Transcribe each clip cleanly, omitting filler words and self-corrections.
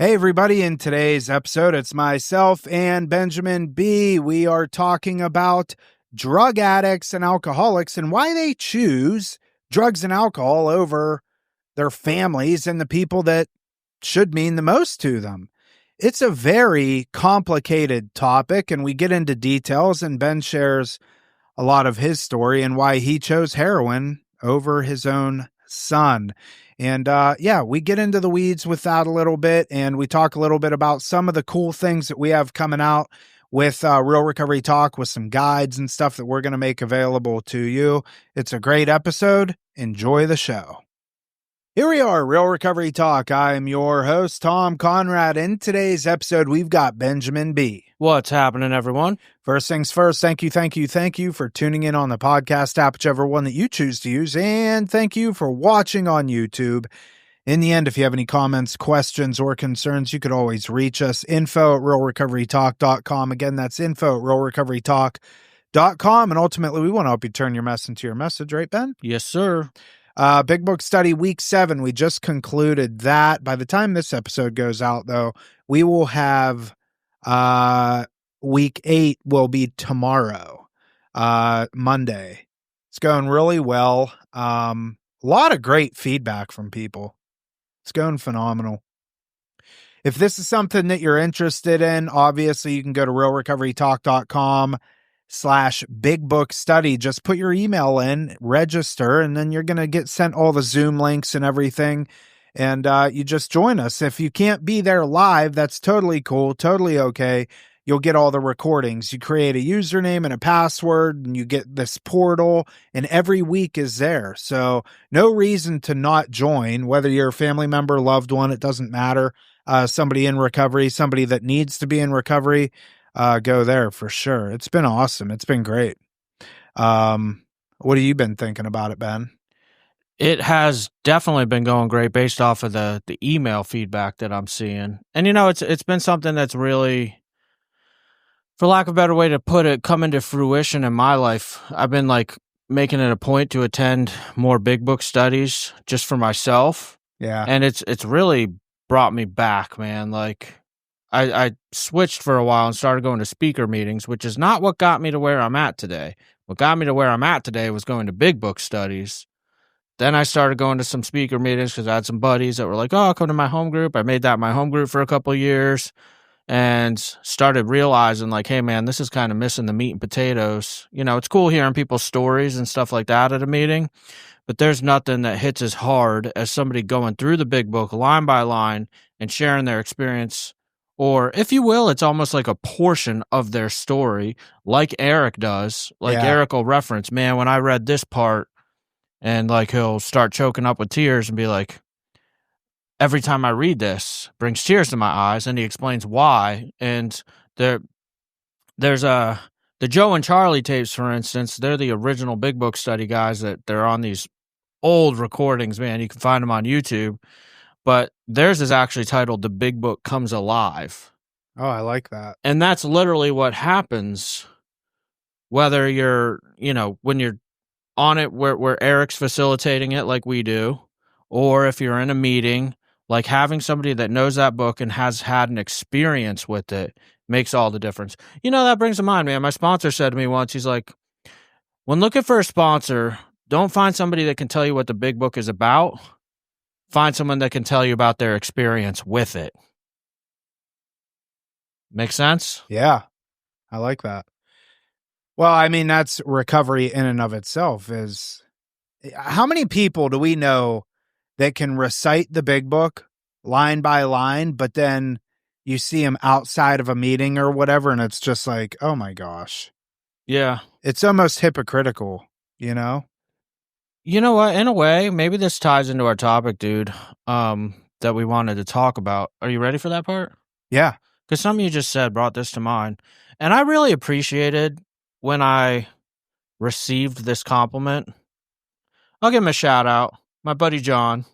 Hey, everybody. In today's episode, it's myself and Benjamin B. We are talking about drug addicts and alcoholics and why they choose drugs and alcohol over their families and the people that should mean the most to them. It's a very complicated topic, and we get into details, and Ben shares a lot of his story and why he chose heroin over his own son. And we get into the weeds with that a little bit, and we talk a little bit about some of the cool things that we have coming out with Real Recovery Talk, with some guides and stuff that we're going to make available to you. It's a great episode. Enjoy the show. Here we are, Real Recovery Talk. I am your host, Tom Conrad. In today's episode, we've got Benjamin B. What's happening, everyone? First things first, thank you for tuning in on the podcast app, whichever one that you choose to use, and thank you for watching on YouTube. In the end, if you have any comments, questions, or concerns, you could always reach us, info@realrecoverytalk.com. Again, that's info@realrecoverytalk.com, and ultimately, we want to help you turn your mess into your message, right, Ben? Yes, sir. Big Book Study Week 7, we just concluded that. By the time this episode goes out, though, we will have Week 8 will be tomorrow, Monday. It's going really well. A lot of great feedback from people. It's going phenomenal. If this is something that you're interested in, obviously you can go to realrecoverytalk.com/big book study. Just put your email in, register, and then you're going to get sent all the Zoom links and everything. And you just join us. If you can't be there live, that's totally cool, totally okay. You'll get all the recordings. You create a username and a password, and you get this portal, and every week is there. So no reason to not join, whether you're a family member, loved one, it doesn't matter. Somebody in recovery, somebody that needs to be in recovery, go there for sure. It's been awesome. It's been great. What have you been thinking about it, Ben? It has definitely been going great based off of the email feedback that I'm seeing. And, it's been something that's really, for lack of a better way to put it, come into fruition in my life. I've been making it a point to attend more big book studies just for myself. Yeah. And it's really brought me back, man. I switched for a while and started going to speaker meetings, which is not what got me to where I'm at today. What got me to where I'm at today was going to big book studies. Then I started going to some speaker meetings because I had some buddies that were like, oh, come to my home group. I made that my home group for a couple of years and started realizing hey, man, this is kind of missing the meat and potatoes. It's cool hearing people's stories and stuff like that at a meeting, but there's nothing that hits as hard as somebody going through the big book line by line and sharing their experience. Or if you will, it's almost like a portion of their story, like Eric does. Eric will reference, man, when I read this part, and he'll start choking up with tears and be like, every time I read this, brings tears to my eyes, and he explains why. And there's the Joe and Charlie tapes, for instance. They're the original big book study guys that they're on these old recordings, man. You can find them on YouTube. But theirs is actually titled The Big Book Comes Alive. Oh, I like that. And that's literally what happens, whether you're, when you're on it where Eric's facilitating it like we do, or if you're in a meeting, having somebody that knows that book and has had an experience with it makes all the difference. That brings to mind, man, my sponsor said to me once, he's like, when looking for a sponsor, don't find somebody that can tell you what the big book is about. Find someone that can tell you about their experience with it. Make sense? Yeah, I like that. Well, I mean, that's recovery in and of itself. Is how many people do we know that can recite the big book line by line, but then you see them outside of a meeting or whatever, and it's just like, oh my gosh. Yeah. It's almost hypocritical, You know what? In a way, maybe this ties into our topic, dude, that we wanted to talk about. Are you ready for that part? Yeah. Because something you just said brought this to mind. And I really appreciated when I received this compliment. I'll give him a shout out. My buddy John.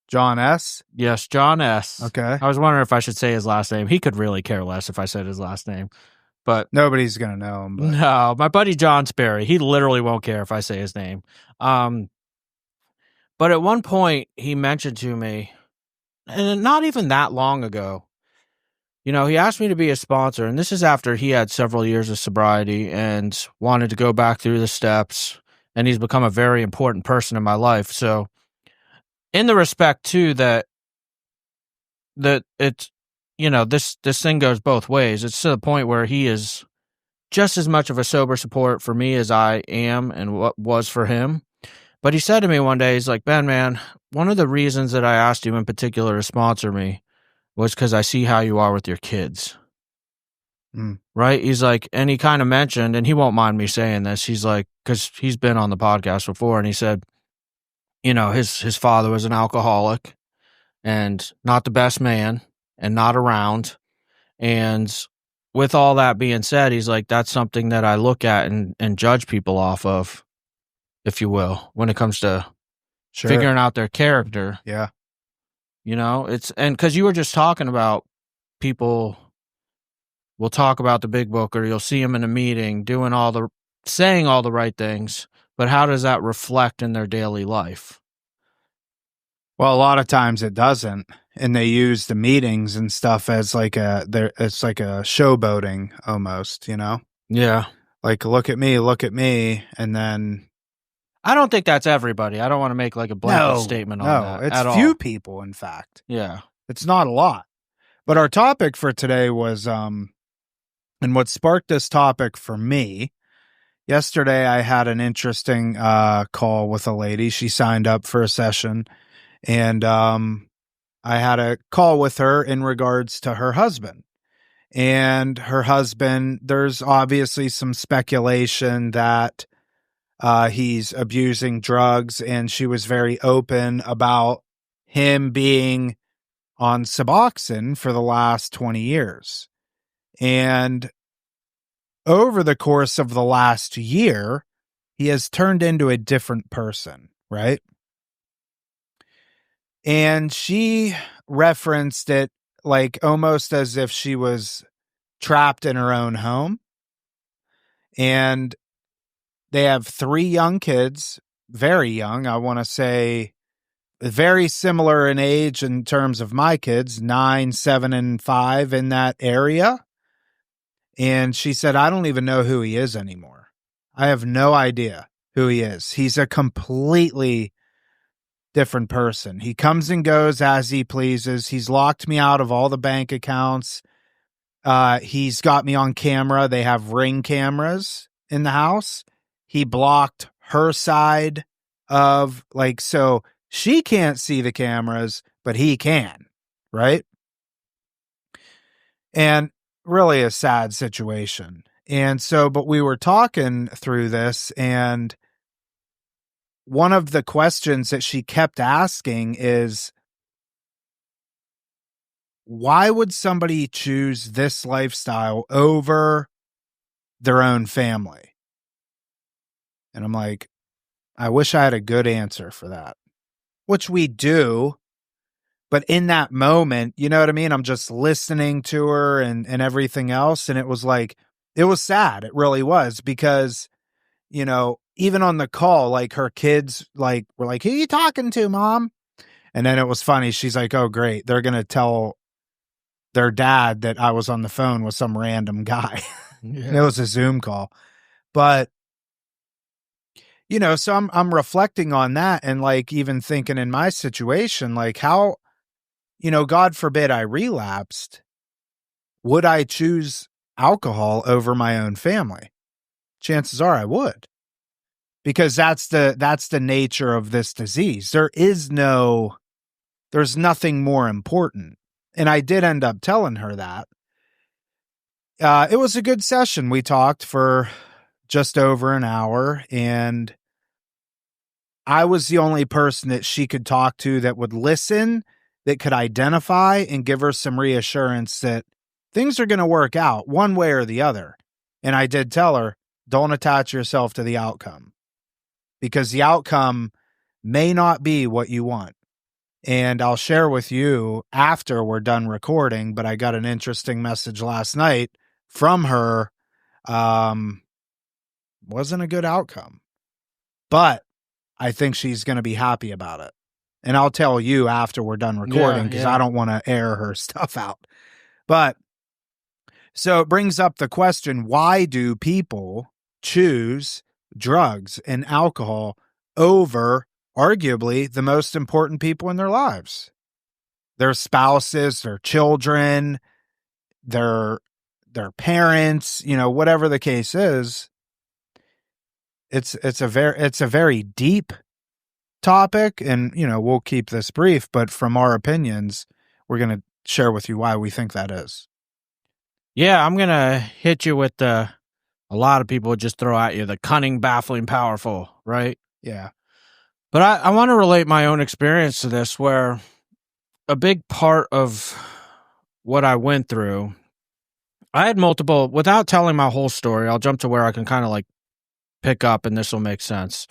John S? Yes, John S. Okay. I was wondering if I should say his last name. He could really care less if I said his last name. But nobody's going to know him. But. No, my buddy John Sperry, he literally won't care if I say his name. But at one point, he mentioned to me, and not even that long ago, he asked me to be a sponsor, and this is after he had several years of sobriety and wanted to go back through the steps, and he's become a very important person in my life. So, in the respect too that it's, this thing goes both ways. It's to the point where he is just as much of a sober support for me as I am and what was for him. But he said to me one day, he's like, Ben, man, one of the reasons that I asked you in particular to sponsor me was because I see how you are with your kids. Right? He's like, and he kind of mentioned, and he won't mind me saying this, he's like, because he's been on the podcast before, and he said, his father was an alcoholic and not the best man and not around. And with all that being said, he's like, that's something that I look at and judge people off of, if you will, when it comes to figuring out their character. Yeah. And because you were just talking about people will talk about the big book, or you'll see them in a meeting saying all the right things, but how does that reflect in their daily life? Well, a lot of times it doesn't, and they use the meetings and stuff as it's like a showboating almost, Yeah. Like, look at me, and then I don't think that's everybody. I don't want to make like a blanket statement on that. No, it's few people, in fact. Yeah. It's not a lot. But our topic for today was, and what sparked this topic for me, yesterday I had an interesting call with a lady. She signed up for a session, and I had a call with her in regards to her husband. And her husband, there's obviously some speculation that he's abusing drugs, and she was very open about him being on Suboxone for the last 20 years. And over the course of the last year, he has turned into a different person, right? And she referenced it like almost as if she was trapped in her own home. And they have 3 young kids, very young. I want to say very similar in age in terms of my kids, 9, 7, and 5, in that area. And she said, I don't even know who he is anymore. I have no idea who he is. He's a completely different person. He comes and goes as he pleases. He's locked me out of all the bank accounts. He's got me on camera. They have Ring cameras in the house. He blocked her side of, so she can't see the cameras, but he can, right? And really a sad situation. And so, but we were talking through this, and one of the questions that she kept asking is, why would somebody choose this lifestyle over their own family? And I'm like, I wish I had a good answer for that, which we do. But in that moment, you know what I mean? I'm just listening to her and everything else. And it was like, it was sad. It really was, because, even on the call, like her kids, were like, who are you talking to, Mom? And then it was funny. She's like, oh, great. They're going to tell their dad that I was on the phone with some random guy. Yeah. It was a Zoom call. But, so I'm reflecting on that, and even thinking in my situation, how, God forbid I relapsed, would I choose alcohol over my own family? Chances are I would, because that's the nature of this disease. There's nothing more important. And I did end up telling her that. It was a good session. We talked for just over an hour, and I was the only person that she could talk to that would listen, that could identify and give her some reassurance that things are going to work out one way or the other. And I did tell her, don't attach yourself to the outcome, because the outcome may not be what you want. And I'll share with you after we're done recording, but I got an interesting message last night from her. Wasn't a good outcome, but I think she's going to be happy about it. And I'll tell you after we're done recording because I don't want to air her stuff out. But so it brings up the question, why do people choose drugs and alcohol over arguably the most important people in their lives? Their spouses, their children, their parents, whatever the case is. It's a very deep topic, and we'll keep this brief, but from our opinions, we're going to share with you why we think that is. Yeah, I'm going to hit you with a lot of people just throw at you the cunning, baffling, powerful, right? Yeah. But I want to relate my own experience to this, where a big part of what I went through, I had multiple, without telling my whole story, I'll jump to where I can kind of like pick up and this will make sense.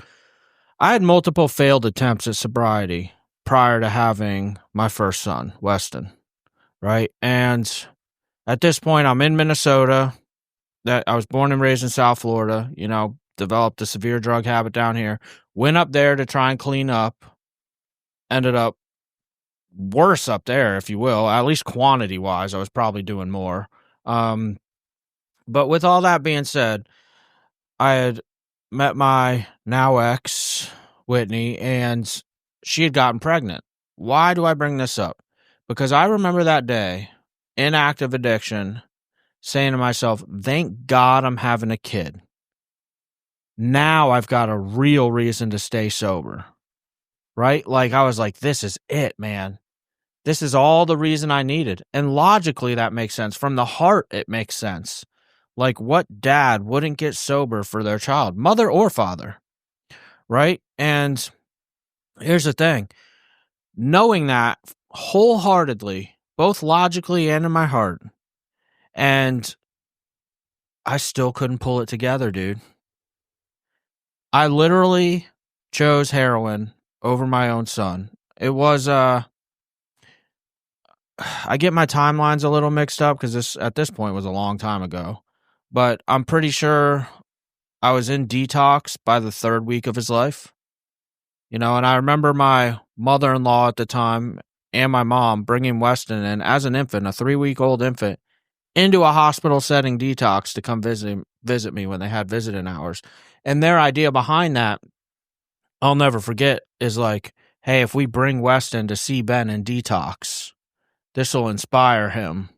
I had multiple failed attempts at sobriety prior to having my first son, Weston, right? And at this point, I'm in Minnesota. That I was born and raised in South Florida, developed a severe drug habit down here, went up there to try and clean up, ended up worse up there, if you will, at least quantity-wise. I was probably doing more. But with all that being said, I had met my now ex, Whitney, and she had gotten pregnant. Why do I bring this up? Because I remember that day in active addiction saying to myself, thank God I'm having a kid. Now I've got a real reason to stay sober, right? Like I was like, this is it, man. This is all the reason I needed. And logically that makes sense. From the heart, it makes sense. Like what dad wouldn't get sober for their child, mother or father, right? And here's the thing. Knowing that wholeheartedly, both logically and in my heart, and I still couldn't pull it together, dude. I literally chose heroin over my own son. It was, I get my timelines a little mixed up because this, at this point, was a long time ago. But I'm pretty sure I was in detox by the 3rd week of his life. And I remember my mother-in-law at the time and my mom bringing Weston in as an infant, a 3-week-old infant, into a hospital setting detox to come visit me when they had visiting hours. And their idea behind that, I'll never forget, is like, hey, if we bring Weston to see Ben in detox, this will inspire him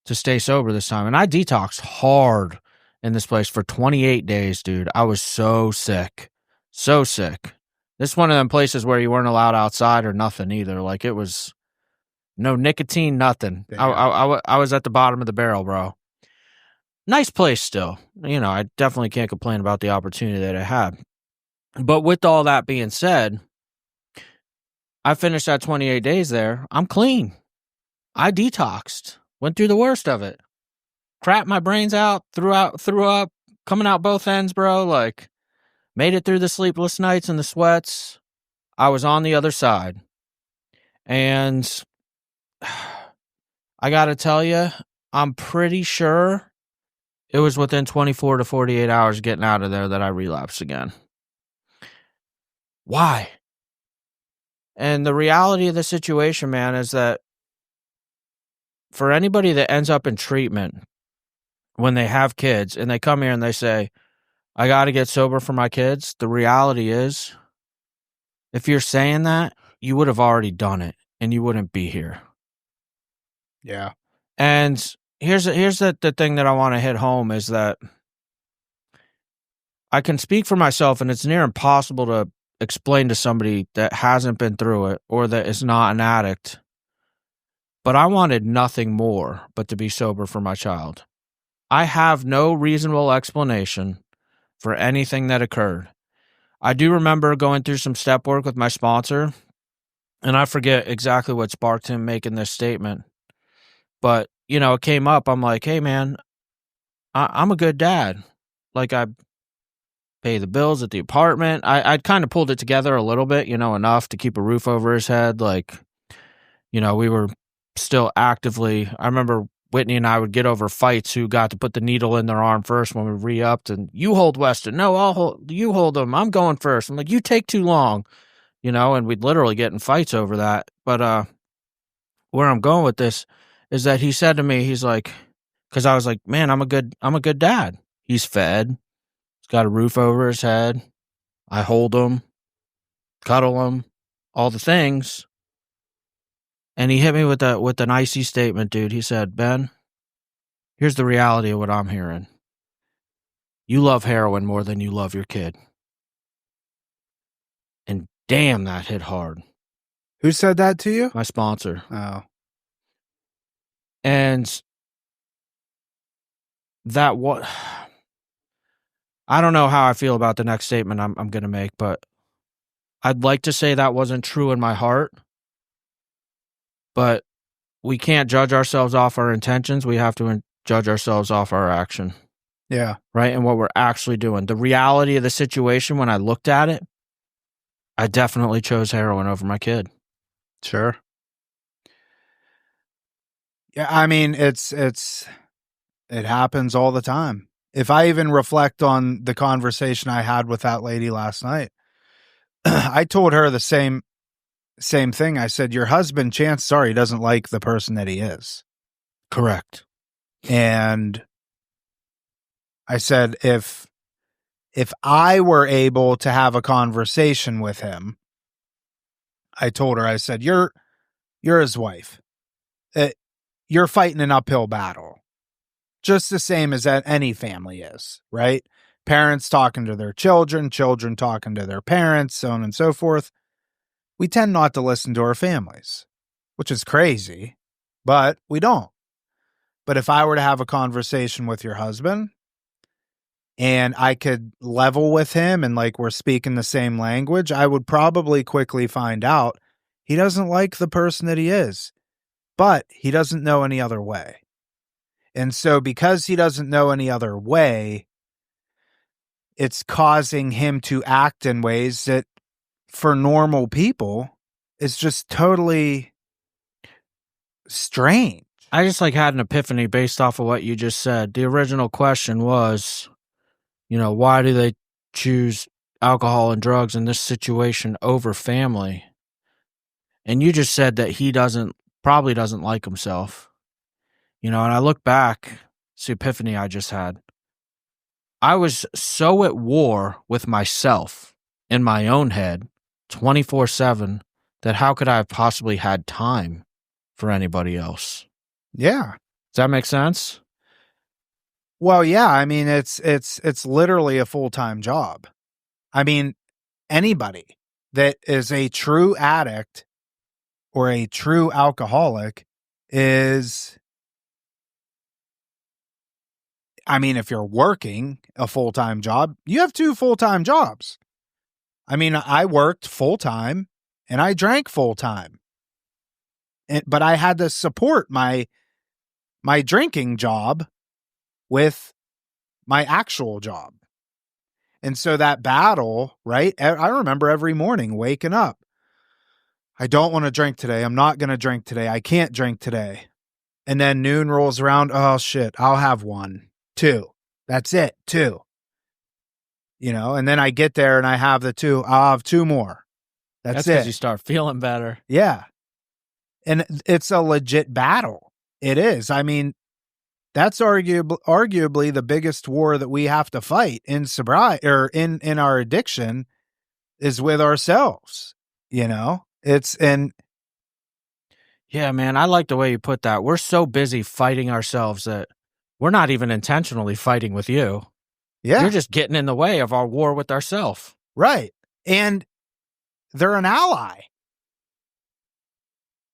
to stay sober this time. And I detoxed hard in this place for 28 days, dude. I was so sick. So sick. This is one of them places where you weren't allowed outside or nothing either. Like it was no nicotine, nothing. I was at the bottom of the barrel, bro. Nice place still. I definitely can't complain about the opportunity that I had. But with all that being said, I finished that 28 days there. I'm clean. I detoxed. Went through the worst of it. Crapped my brains out, threw up, coming out both ends, bro. Like, made it through the sleepless nights and the sweats. I was on the other side. And I got to tell you, I'm pretty sure it was within 24 to 48 hours getting out of there that I relapsed again. Why? And the reality of the situation, man, is that for anybody that ends up in treatment when they have kids and they come here and they say, I got to get sober for my kids, the reality is, if you're saying that, you would have already done it and you wouldn't be here. Yeah. And here's the thing that I want to hit home is that I can speak for myself, and it's near impossible to explain to somebody that hasn't been through it or that is not an addict. But I wanted nothing more but to be sober for my child. I have no reasonable explanation for anything that occurred. I do remember going through some step work with my sponsor, and I forget exactly what sparked him making this statement. But, it came up. I'm like, hey, man, I'm a good dad. Like, I pay the bills at the apartment. I'd kind of pulled it together a little bit, enough to keep a roof over his head. Like, we were still actively, I remember Whitney and I would get over fights who got to put the needle in their arm first when we re-upped, and you hold Weston. No, you hold him. I'm going first. I'm like, you take too long. and we'd literally get in fights over that. But where I'm going with this is that he said to me, he's like, because I was like, man, I'm a good dad. He's fed. He's got a roof over his head. I hold him, cuddle him, all the things. And he hit me with an icy statement, dude. He said, Ben, here's the reality of what I'm hearing. You love heroin more than you love your kid. And damn, that hit hard. Who said that to you? My sponsor. Oh. And that what I don't know how I feel about the next statement I'm going to make, but I'd like to say that wasn't true in my heart. But we can't judge ourselves off our intentions. We have to judge ourselves off our action. Yeah. Right? And what we're actually doing. The reality of the situation, when I looked at it, I definitely chose heroin over my kid. Sure. Yeah, I mean, it happens all the time. If I even reflect on the conversation I had with that lady last night, I told her the same thing. I said, your husband, chances are he doesn't like the person that he is. Correct. And I said, if I were able to have a conversation with him, I told her, I said, you're his wife. You're fighting an uphill battle, just the same as any family is, right? Parents talking to their children, children talking to their parents, so on and so forth. We tend not to listen to our families, which is crazy, but we don't. But if I were to have a conversation with your husband and I could level with him and like we're speaking the same language, I would probably quickly find out he doesn't like the person that he is, but he doesn't know any other way. And so because he doesn't know any other way, it's causing him to act in ways that for normal people is just totally strange. I just had an epiphany based off of what you just said. The original question was, why do they choose alcohol and drugs in this situation over family? And you just said that he probably doesn't like himself. And I look back, it's the epiphany I just had. I was so at war with myself in my own head 24/7 that how could I have possibly had time for anybody else? Yeah. Does that make sense? Well, yeah, I mean it's literally a full-time job. I mean, anybody that is a true addict or a true alcoholic is, I mean, if you're working a full-time job, you have 2 full-time jobs. I mean, I worked full-time and I drank full-time. But I had to support my drinking job with my actual job. And so that battle, right? I remember every morning waking up. I don't want to drink today. I'm not going to drink today. I can't drink today. And then noon rolls around. Oh, shit. I'll have 1, 2. That's it. 2. And then I get there and I have the 2. I'll have 2 more. That's it. Because you start feeling better. Yeah. And it's a legit battle. It is. I mean, that's arguably the biggest war that we have to fight in sobriety or in our addiction is with ourselves. Yeah, man, I like the way you put that. We're so busy fighting ourselves that we're not even intentionally fighting with you. Yeah. You're just getting in the way of our war with ourselves. Right. And they're an ally.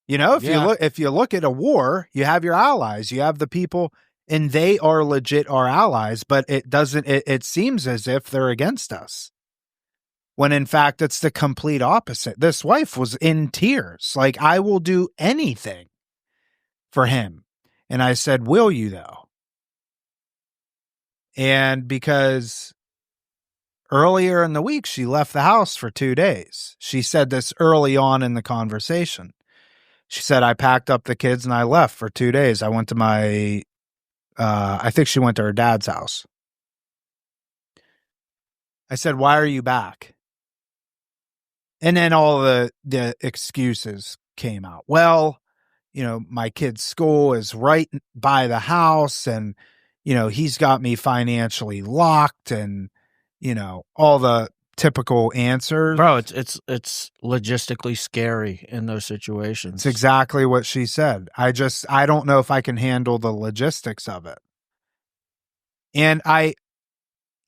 If you look at a war, you have your allies, you have the people, and they are legit our allies, but it seems as if they're against us. When in fact, it's the complete opposite. This wife was in tears. Like, I will do anything for him. And I said, will you though? And because earlier in the week, she left the house for 2 days. She said this early on in the conversation. She said, I packed up the kids and I left for 2 days. I went to I think she went to her dad's house. I said, why are you back? And then all the excuses came out. Well, my kid's school is right by the house, and he's got me financially locked, and all the typical answers. Bro, it's logistically scary in those situations. It's exactly what she said. I don't know if I can handle the logistics of it. And I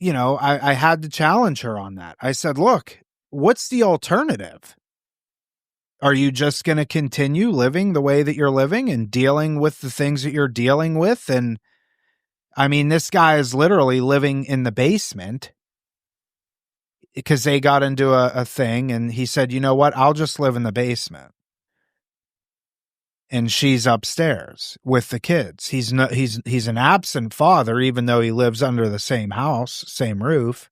had to challenge her on that. I said, look, what's the alternative? Are you just going to continue living the way that you're living and dealing with the things that you're dealing with? And I mean, this guy is literally living in the basement because they got into a thing, and he said, you know what? I'll just live in the basement. And she's upstairs with the kids. He's an absent father, even though he lives under the same house, same roof.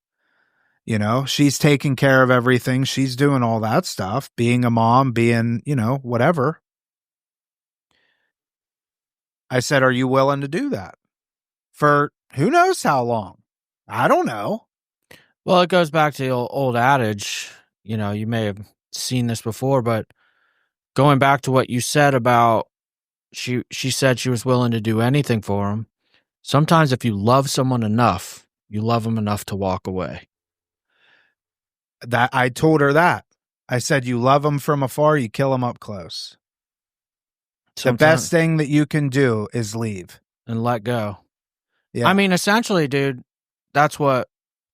She's taking care of everything. She's doing all that stuff, being a mom, being, whatever. I said, are you willing to do that for who knows how long? I don't know. Well, it goes back to the old adage, you may have seen this before, but going back to what you said about she said she was willing to do anything for him. Sometimes if you love someone enough, you love them enough to walk away. That I told her that. I said, you love them from afar, you kill them up close. The best thing that you can do is leave. And let go. Yeah. I mean, essentially, dude, that's what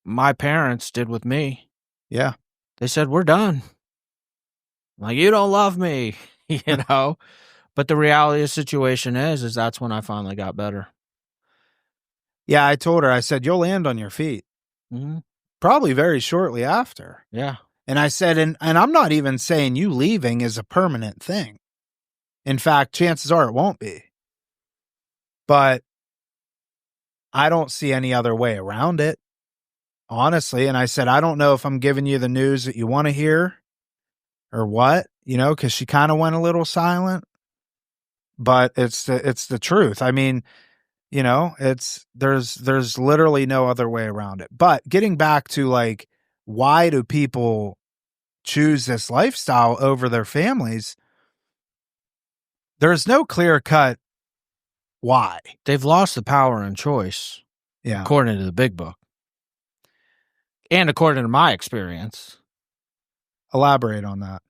my parents did with me. Yeah. They said, we're done. Like, you don't love me, But the reality of the situation is that's when I finally got better. Yeah, I told her, I said, you'll land on your feet. Mm-hmm. Probably very shortly after. Yeah. And I said, and I'm not even saying you leaving is a permanent thing. In fact, chances are it won't be. But I don't see any other way around it, honestly. And I said, I don't know if I'm giving you the news that you want to hear or what, because she kind of went a little silent. But it's the truth. I mean, there's literally no other way around it. But getting back to like, why do people choose this lifestyle over their families? There's no clear cut why. They've lost the power and choice. Yeah. According to the big book. And according to my experience. Elaborate on that.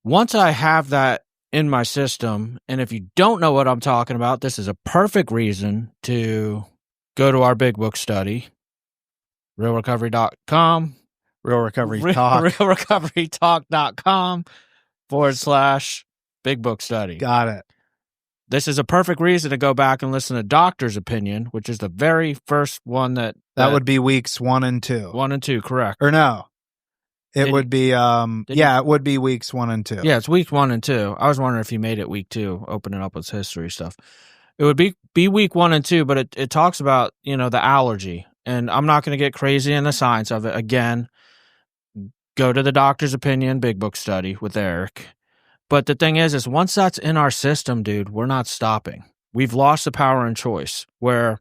Once I have that in my system, and if you don't know what I'm talking about, this is a perfect reason to go to our big book study, realrecovery.com, realrecoverytalk.com/big book study. Got it. This is a perfect reason to go back and listen to Doctor's Opinion, which is the very first one that would be weeks 1 and 2. 1 and 2, correct. Or no. It would be it would be weeks 1 and 2. Yeah, it's week 1 and 2. I was wondering if you made it week 2, opening up with history stuff. It would be week 1 and 2, but it talks about, the allergy. And I'm not going to get crazy in the science of it. Again, go to the Doctor's Opinion big book study with Eric. But the thing is once that's in our system, dude, we're not stopping. We've lost the power and choice. Where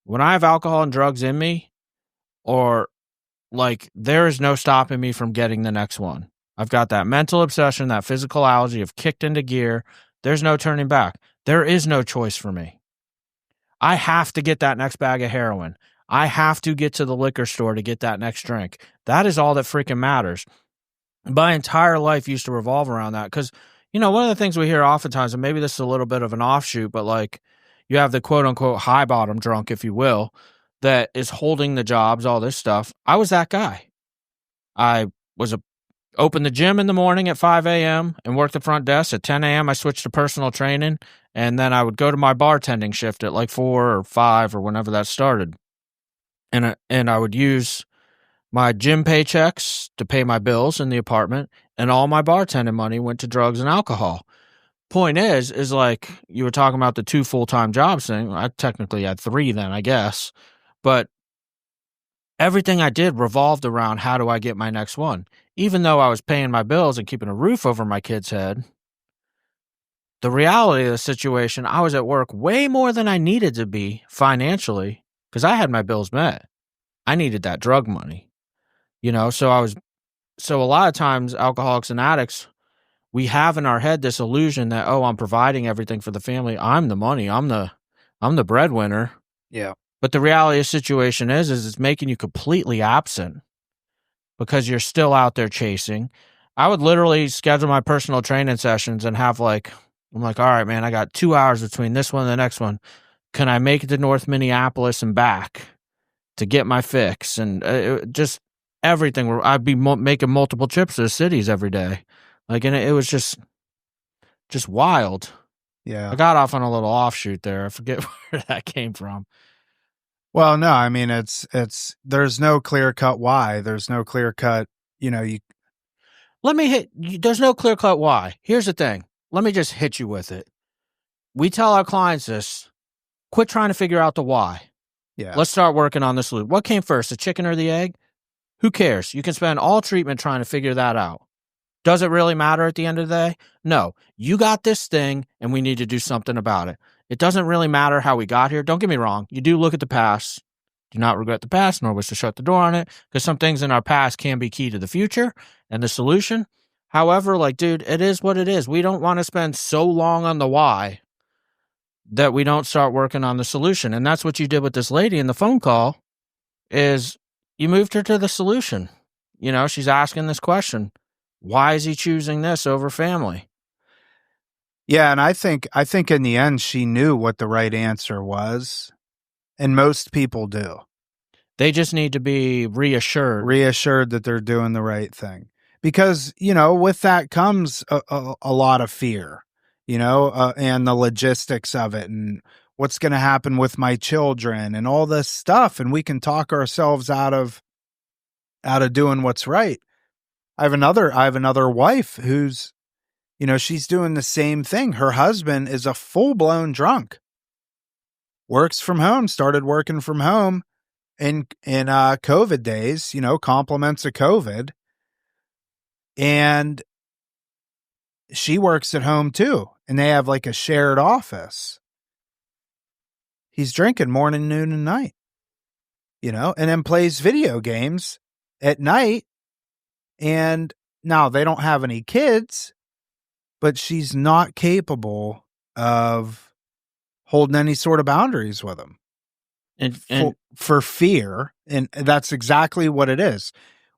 when I have alcohol and drugs in me, or like, there is no stopping me from getting the next one. I've got that mental obsession, that physical allergy of kicked into gear. There's no turning back. There is no choice for me. I have to get that next bag of heroin. I have to get to the liquor store to get that next drink. That is all that freaking matters. My entire life used to revolve around that because, one of the things we hear oftentimes, and maybe this is a little bit of an offshoot, but like you have the quote unquote high bottom drunk, if you will, that is holding the jobs, all this stuff. I was that guy. I opened the gym in the morning at 5 a.m. and worked the front desk. At 10 a.m. I switched to personal training, and then I would go to my bartending shift at like 4 or 5 or whenever that started. And I would use my gym paychecks to pay my bills in the apartment, and all my bartending money went to drugs and alcohol. Point is like you were talking about the 2 full-time jobs thing. I technically had 3 then, I guess. But everything I did revolved around how do I get my next one. Even though I was paying my bills and keeping a roof over my kid's head, the reality of the situation, I was at work way more than I needed to be financially because I had my bills met. I needed that drug money, so I was so a lot of times alcoholics and addicts, we have in our head this illusion that, oh, I'm providing everything for the family. I'm the money. I'm the breadwinner. Yeah. But the reality of the situation is it's making you completely absent because you're still out there chasing. I would literally schedule my personal training sessions and have I'm like, all right, man, I got 2 hours between this one and the next one. Can I make it to North Minneapolis and back to get my fix? And just everything. I'd be making multiple trips to the cities every day. And it was just wild. Yeah. I got off on a little offshoot there. I forget where that came from. Well, no, I mean, there's no clear cut why. There's no clear cut, There's no clear cut why. Here's the thing. Let me just hit you with it. We tell our clients this: quit trying to figure out the why. Yeah. Let's start working on the solution. What came first, the chicken or the egg? Who cares? You can spend all treatment trying to figure that out. Does it really matter at the end of the day? No. You got this thing, and we need to do something about it. It doesn't really matter how we got here. Don't get me wrong. You do look at the past. Do not regret the past, nor wish to shut the door on it, because some things in our past can be key to the future and the solution. However, dude, it is what it is. We don't want to spend so long on the why that we don't start working on the solution. And that's what you did with this lady in the phone call, is you moved her to the solution. She's asking this question. Why is he choosing this over family? Yeah, and I think in the end she knew what the right answer was, and most people do. They just need to be reassured that they're doing the right thing, because with that comes a lot of fear, and the logistics of it, and what's going to happen with my children, and all this stuff, and we can talk ourselves out of doing what's right. I have another wife who's, she's doing the same thing. Her husband is a full-blown drunk. Works from home, started working from home in COVID days, compliments of COVID. And she works at home too. And they have a shared office. He's drinking morning, noon, and night, and then plays video games at night. And now they don't have any kids, but she's not capable of holding any sort of boundaries with him. and For fear. And that's exactly what it is.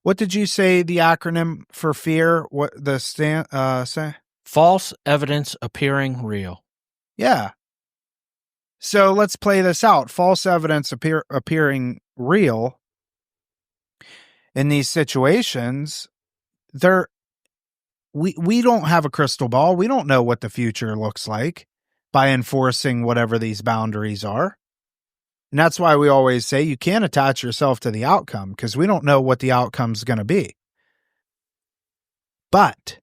What did you say the acronym for fear? What the say? False evidence appearing real. Yeah. So let's play this out. False evidence appearing real. In these situations, we don't have a crystal ball. We don't know what the future looks like by enforcing whatever these boundaries are. And that's why we always say you can't attach yourself to the outcome, because we don't know what the outcome's going to be. But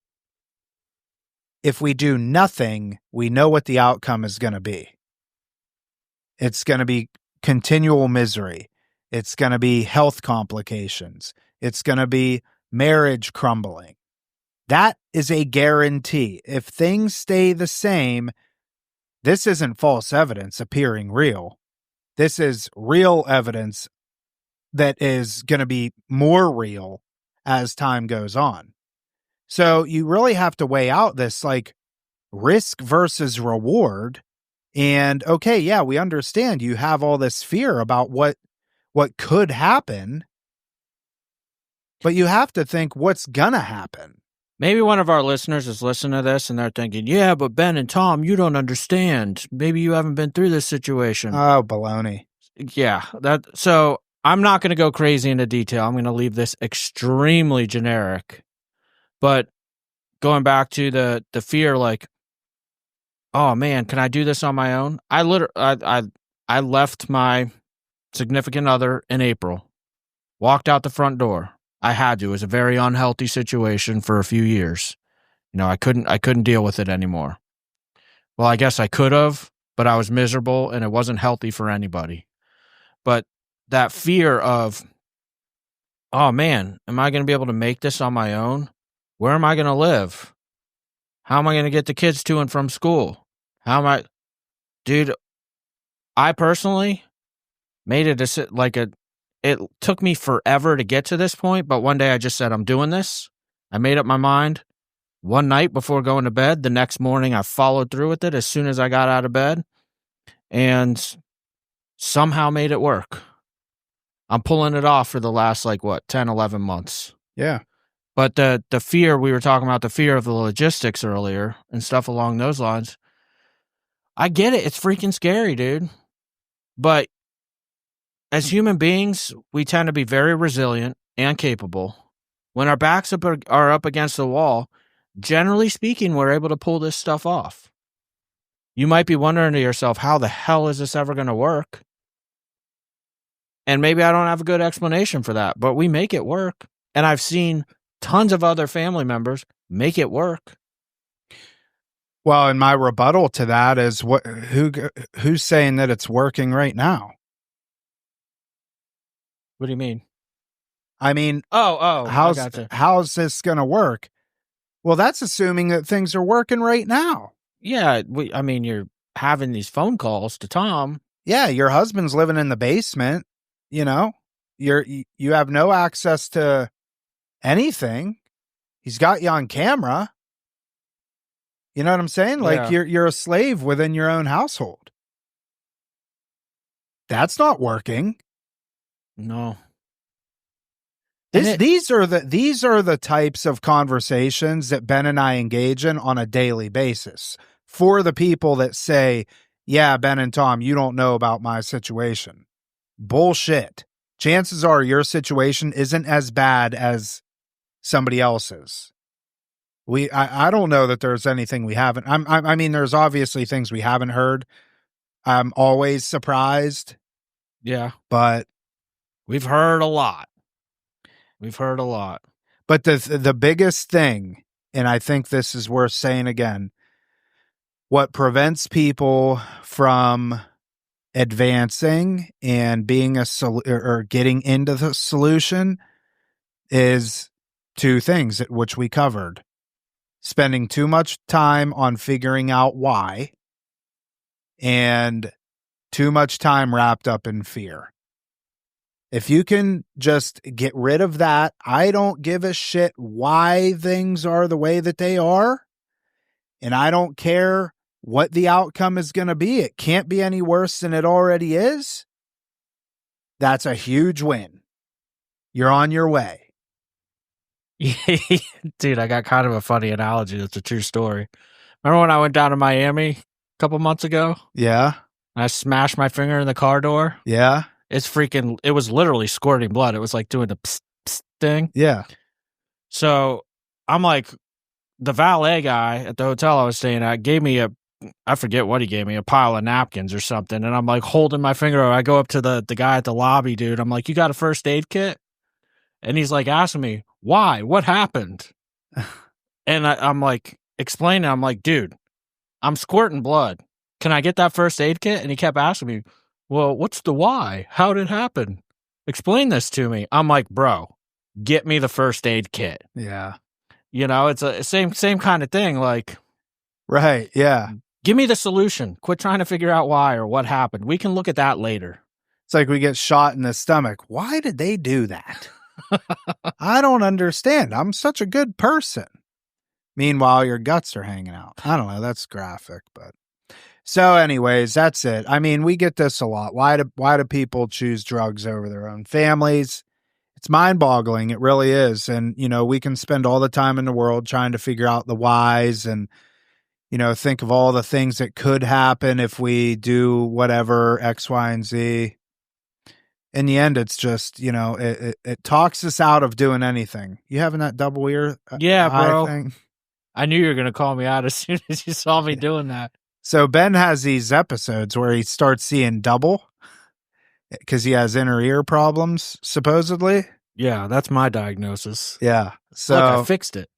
if we do nothing, we know what the outcome is going to be. It's going to be continual misery. It's going to be health complications. It's going to be marriage crumbling. That is a guarantee. If things stay the same, this isn't false evidence appearing real. This is real evidence that is going to be more real as time goes on. So you really have to weigh out this risk versus reward. And okay, yeah, we understand you have all this fear about what could happen, but you have to think what's gonna happen. Maybe one of our listeners is listening to this and they're thinking, yeah, but Ben and Tom, you don't understand. Maybe you haven't been through this situation. Oh, baloney. Yeah. So I'm not going to go crazy into detail. I'm going to leave this extremely generic. But going back to the fear, oh man, can I do this on my own? I left my significant other in April, walked out the front door. I had to. It was a very unhealthy situation for a few years. I couldn't deal with it anymore. Well, I guess I could have, but I was miserable and it wasn't healthy for anybody. But that fear of, oh man, am I going to be able to make this on my own? Where am I going to live? How am I going to get the kids to and from school? Dude, I personally made it it took me forever to get to this point, but one day I just said, I'm doing this. I made up my mind one night before going to bed. The next morning, I followed through with it as soon as I got out of bed and somehow made it work. I'm pulling it off for the last, 10, 11 months. Yeah. But the fear, we were talking about the fear of the logistics earlier and stuff along those lines. I get it. It's freaking scary, dude. But as human beings, we tend to be very resilient and capable. When our backs are up against the wall, generally speaking, we're able to pull this stuff off. You might be wondering to yourself, how the hell is this ever going to work? And maybe I don't have a good explanation for that, but we make it work. And I've seen tons of other family members make it work. Well, and my rebuttal to that is who's saying that it's working right now? What do you mean? I mean, how's this going to work? Well, that's assuming that things are working right now. Yeah, you're having these phone calls to Tom. Yeah, your husband's living in the basement. You know, you have no access to anything. He's got you on camera. You know what I'm saying? Like you're a slave within your own household. That's not working. No. These are the types of conversations that Ben and I engage in on a daily basis. For the people that say, yeah, Ben and Tom, you don't know about my situation. Bullshit. Chances are your situation isn't as bad as somebody else's. I don't know that there's anything we haven't. I mean, there's obviously things we haven't heard. I'm always surprised. Yeah. But we've heard a lot. But the biggest thing, and I think this is worth saying again, what prevents people from advancing and being or getting into the solution is two things which we covered. Spending too much time on figuring out why and too much time wrapped up in fear. If you can just get rid of that, I don't give a shit why things are the way that they are, and I don't care what the outcome is going to be. It can't be any worse than it already is. That's a huge win. You're on your way. Dude, I got kind of a funny analogy. That's a true story. Remember when I went down to Miami a couple months ago? Yeah. I smashed my finger in the car door? Yeah. It was literally squirting blood. It was like doing the psst, psst thing. Yeah. So I'm like, the valet guy at the hotel I was staying at gave me I forget what he gave me, a pile of napkins or something. And I'm like holding my finger. I go up to the guy at the lobby, dude. I'm like, you got a first aid kit? And he's like asking me, why? What happened? And I'm like explaining. I'm like, dude, I'm squirting blood. Can I get that first aid kit? And he kept asking me, well, what's the why? How did it happen? Explain this to me. I'm like, bro, get me the first aid kit. Yeah. You know, it's a same kind of thing. Like, right. Yeah. Give me the solution. Quit trying to figure out why or what happened. We can look at that later. It's like we get shot in the stomach. Why did they do that? I don't understand. I'm such a good person. Meanwhile, your guts are hanging out. I don't know. That's graphic, but. So anyways, that's it. I mean, we get this a lot. Why do people choose drugs over their own families? It's mind-boggling. It really is. And, you know, we can spend all the time in the world trying to figure out the whys and, you know, think of all the things that could happen if we do whatever, X, Y, and Z. In the end, it's just, you know, it talks us out of doing anything. You having that double ear bro thing? I knew you were going to call me out as soon as you saw me doing that. So Ben has these episodes where he starts seeing double because he has inner ear problems, supposedly. Yeah, that's my diagnosis. Yeah. So look, I fixed it.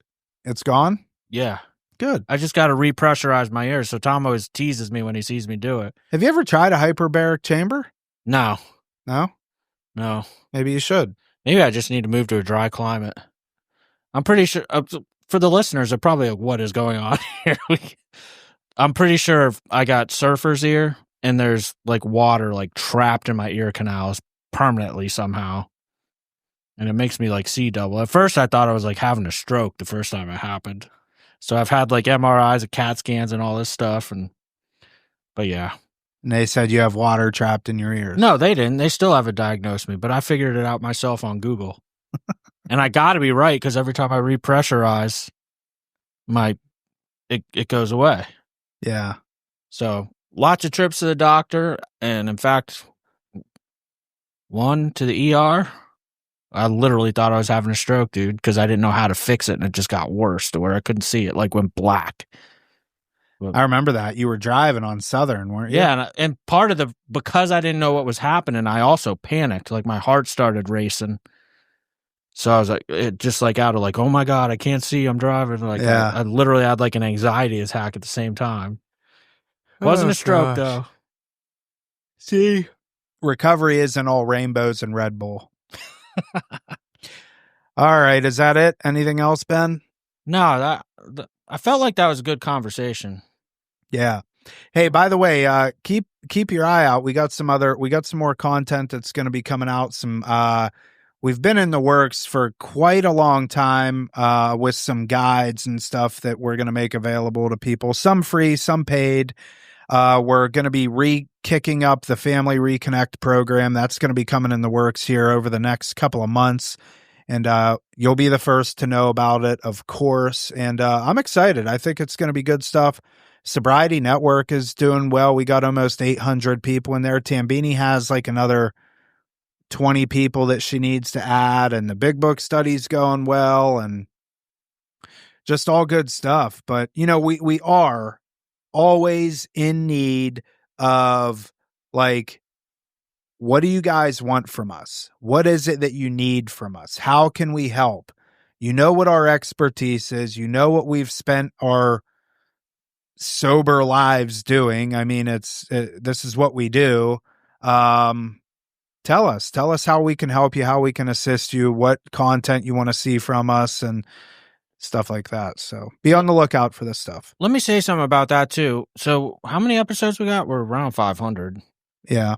It's gone? Yeah. Good. I just got to repressurize my ears. So Tom always teases me when he sees me do it. Have you ever tried a hyperbaric chamber? No. No? No. Maybe you should. Maybe I just need to move to a dry climate. I'm pretty sure, for the listeners, they're probably like, what is going on here? I'm pretty sure I got surfer's ear and there's like water like trapped in my ear canals permanently somehow. And it makes me like see double. At first I thought I was like having a stroke the first time it happened. So I've had like MRIs and CAT scans and all this stuff. But yeah. And they said you have water trapped in your ears. No, they didn't. They still haven't diagnosed me, but I figured it out myself on Google. And I got to be right because every time I repressurize, it goes away. Yeah. So lots of trips to the doctor, and in fact, one to the ER. I literally thought I was having a stroke, dude, because I didn't know how to fix it, and it just got worse to where I couldn't see it, like went black. I remember that. You were driving on Southern, weren't you? Yeah, and part of because I didn't know what was happening, I also panicked. Like my heart started racing. So I was like, it just like out of like, oh my God, I can't see, I'm driving. Like, yeah. I literally had like an anxiety attack at the same time. Wasn't a stroke though. See, recovery isn't all rainbows and Red Bull. All right, is that it? Anything else, Ben? No, I felt like that was a good conversation. Yeah. Hey, by the way, keep your eye out. We got some more content that's going to be coming out. We've been in the works for quite a long time with some guides and stuff that we're going to make available to people. Some free, some paid. We're going to be kicking up the Family Reconnect program. That's going to be coming in the works here over the next couple of months. And you'll be the first to know about it, of course. And I'm excited. I think it's going to be good stuff. Sobriety Network is doing well. We got almost 800 people in there. Tambini has like another 20 people that she needs to add. And the Big Book study's going well. And just all good stuff. But, we are always in need of like, what do you guys want from us? What is it that you need from us? How can we help? You know what our expertise is. You know what we've spent our sober lives doing. I mean, this is what we do. Tell us how we can help you, how we can assist you, what content you want to see from us and stuff like that. So be on the lookout for this stuff. Let me say something about that too. So how many episodes we got? We're around 500. Yeah.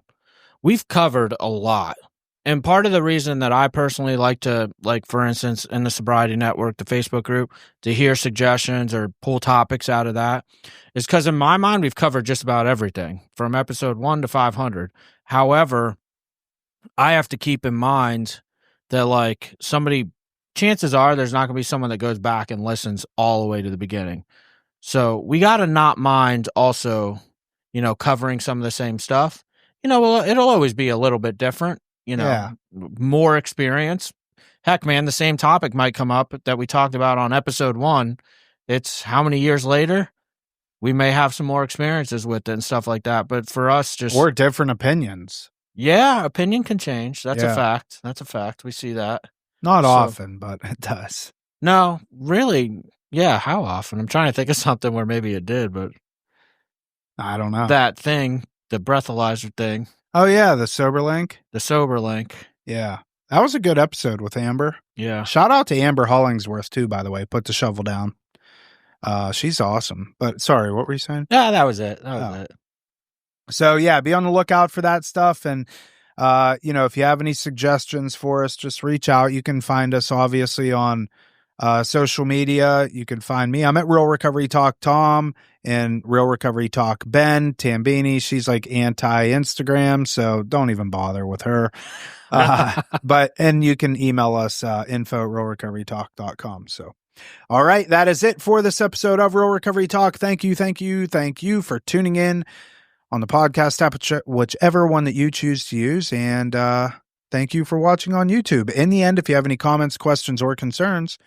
We've covered a lot. And part of the reason that I personally like to, like, for instance, in the Sobriety Network, the Facebook group, to hear suggestions or pull topics out of that is because in my mind, we've covered just about everything from episode 1 to 500. However, I have to keep in mind that, like, chances are there's not going to be someone that goes back and listens all the way to the beginning. So we got to not mind also, covering some of the same stuff. Well, it'll always be a little bit different, more experience. Heck, man, the same topic might come up that we talked about on episode 1. It's how many years later we may have some more experiences with it and stuff like that. But for us, or different opinions. Yeah, opinion can change. That's a fact. That's a fact. We see that. Not often, but it does. No, really. Yeah, how often? I'm trying to think of something where maybe it did, but I don't know. That thing, the breathalyzer thing. Oh, yeah, the Sober Link. The Sober Link. Yeah. That was a good episode with Amber. Yeah. Shout out to Amber Hollingsworth, too, by the way. Put the shovel down. She's awesome. But sorry, what were you saying? Yeah, that was it. That was it. So, yeah, be on the lookout for that stuff. And, if you have any suggestions for us, just reach out. You can find us, obviously, on social media. You can find me. I'm at Real Recovery Talk Tom and Real Recovery Talk Ben. Tambini, she's like anti-Instagram, so don't even bother with her. And you can email us info@realrecoverytalk.com. So, all right, that is it for this episode of Real Recovery Talk. Thank you for tuning in on the podcast app, whichever one that you choose to use. And thank you for watching on YouTube. In the end, if you have any comments, questions, or concerns,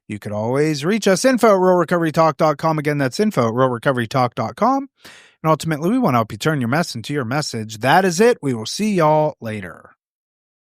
you could always reach us, info@realrecoverytalk.com. Again, that's info@realrecoverytalk.com. And ultimately, we want to help you turn your mess into your message. That is it. We will see y'all later.